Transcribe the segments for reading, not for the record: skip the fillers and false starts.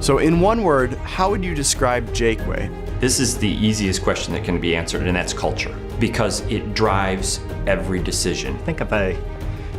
So in one word, how would you describe Jaqua? This is the easiest question that can be answered, and that's culture, because it drives every decision. I think if I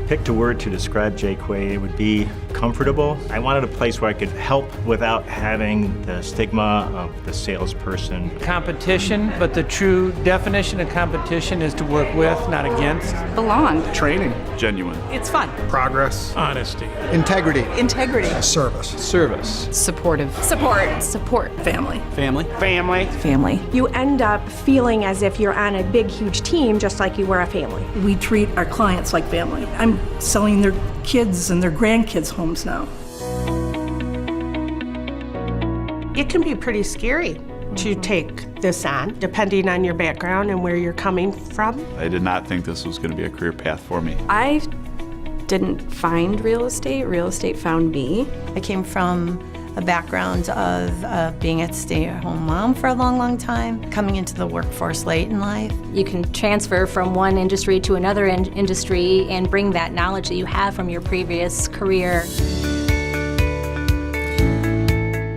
picked a word to describe Jaqua, it would be comfortable. I wanted a place where I could help without having the stigma of the salesperson. Competition, but the true definition of competition is to work with, not against. Belong. Training. Genuine. It's fun. Progress. Honesty. Integrity. Integrity. Service. Service. Supportive. Support. Support. Family. Family. Family. Family. You end up feeling as if you're on a big, huge team, just like you were a family. We treat our clients like family. I'm selling their kids and their grandkids' homes now. It can be pretty scary to take this on, depending on your background and where you're coming from. I did not think this was going to be a career path for me. I didn't find real estate found me. I came from a background of being a stay-at-home mom for a long, long time, coming into the workforce late in life. You can transfer from one industry to another industry and bring that knowledge that you have from your previous career.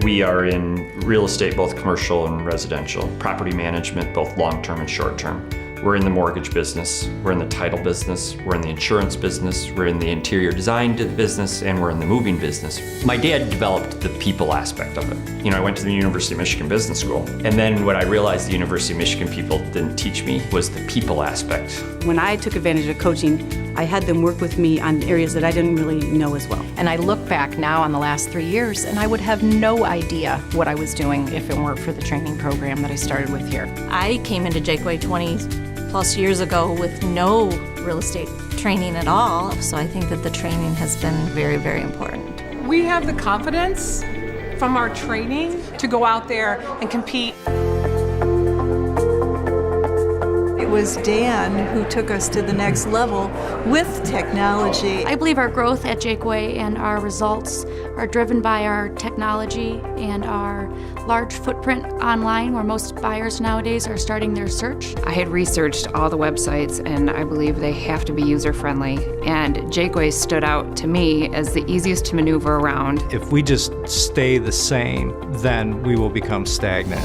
We are in real estate, both commercial and residential, property management, both long-term and short-term. We're in the mortgage business, we're in the title business, we're in the insurance business, we're in the interior design business, and we're in the moving business. My dad developed the people aspect of it. You know, I went to the University of Michigan Business School, and then what I realized the University of Michigan people didn't teach me was the people aspect. When I took advantage of coaching, I had them work with me on areas that I didn't really know as well. And I look back now on the last 3 years, and I would have no idea what I was doing if it weren't for the training program that I started with here. I came into Jaqua 20 plus years ago with no real estate training at all, so I think that the training has been very, very important. We have the confidence from our training to go out there and compete. It was Dan who took us to the next level with technology. I believe our growth at Jaqua and our results are driven by our technology and our large footprint online, where most buyers nowadays are starting their search. I had researched all the websites, and I believe they have to be user-friendly. And Jaqua stood out to me as the easiest to maneuver around. If we just stay the same, then we will become stagnant.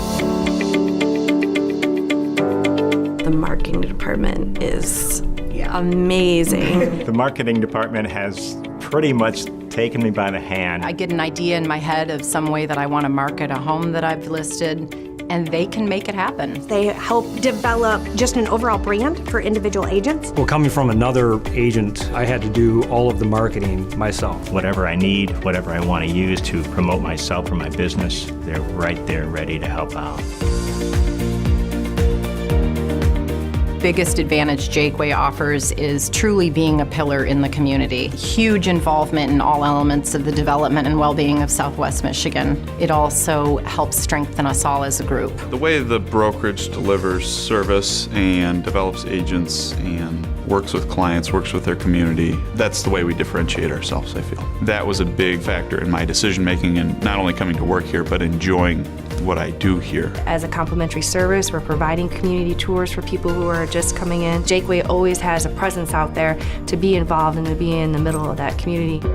The marketing department is amazing. The marketing department has pretty much taken me by the hand. I get an idea in my head of some way that I want to market a home that I've listed, and they can make it happen. They help develop just an overall brand for individual agents. Well, coming from another agent, I had to do all of the marketing myself. Whatever I need, whatever I want to use to promote myself or my business, they're right there ready to help out. Biggest advantage Jaqua offers is truly being a pillar in the community. Huge involvement in all elements of the development and well-being of Southwest Michigan. It also helps strengthen us all as a group. The way the brokerage delivers service and develops agents and works with clients, works with their community, that's the way we differentiate ourselves, I feel. That was a big factor in my decision making and not only coming to work here, but enjoying what I do here. As a complimentary service, we're providing community tours for people who are just coming in. Jaqua always has a presence out there to be involved and to be in the middle of that community.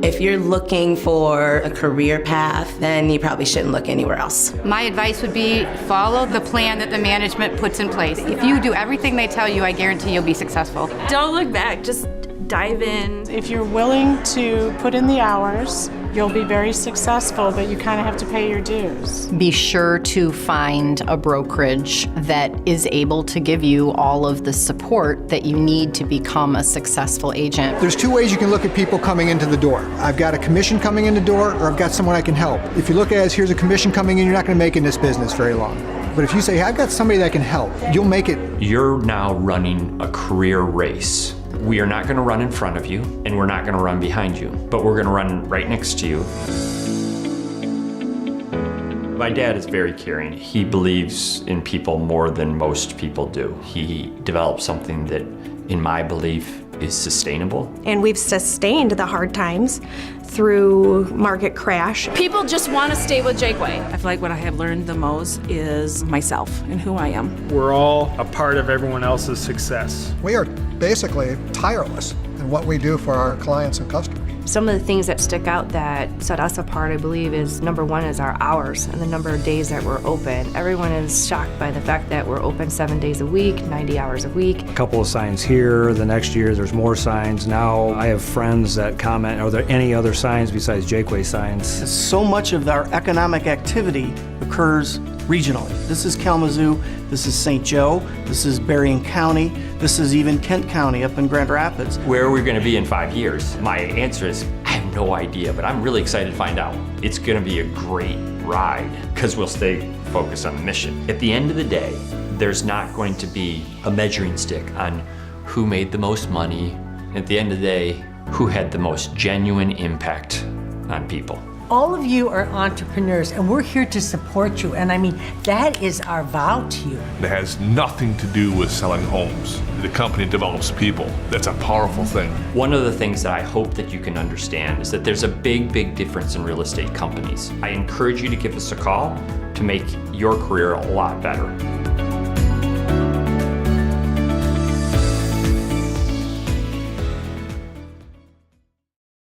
If you're looking for a career path, then you probably shouldn't look anywhere else. My advice would be follow the plan that the management puts in place. If you do everything they tell you, I guarantee you'll be successful. Don't look back, just dive in. If you're willing to put in the hours, you'll be very successful, but you kind of have to pay your dues. Be sure to find a brokerage that is able to give you all of the support that you need to become a successful agent. There's two ways you can look at people coming into the door. I've got a commission coming in the door, or I've got someone I can help. If you look at it as here's a commission coming in, you're not going to make it in this business very long. But if you say, hey, I've got somebody that can help, you'll make it. You're now running a career race. We are not going to run in front of you, and we're not going to run behind you, but we're going to run right next to you. My dad is very caring. He believes in people more than most people do. He developed something that, in my belief, is sustainable. And we've sustained the hard times through market crash. People just want to stay with Jaqua. I feel like what I have learned the most is myself and who I am. We're all a part of everyone else's success. We are basically tireless in what we do for our clients and customers. Some of the things that stick out that set us apart, I believe, is number one is our hours and the number of days that we're open. Everyone is shocked by the fact that we're open 7 days a week, 90 hours a week. A couple of signs here, the next year there's more signs. Now I have friends that comment, are there any other signs besides Jaqua signs? So much of our economic activity occurs regionally. This is Kalamazoo, this is St. Joe, this is Berrien County, this is even Kent County up in Grand Rapids. Where are we going to be in 5 years? My answer is, I have no idea, but I'm really excited to find out. It's going to be a great ride because we'll stay focused on the mission. At the end of the day, there's not going to be a measuring stick on who made the most money. At the end of the day, who had the most genuine impact on people. All of you are entrepreneurs, and we're here to support you. And I mean, that is our vow to you. It has nothing to do with selling homes. The company develops people. That's a powerful thing. One of the things that I hope that you can understand is that there's a big, big difference in real estate companies. I encourage you to give us a call to make your career a lot better.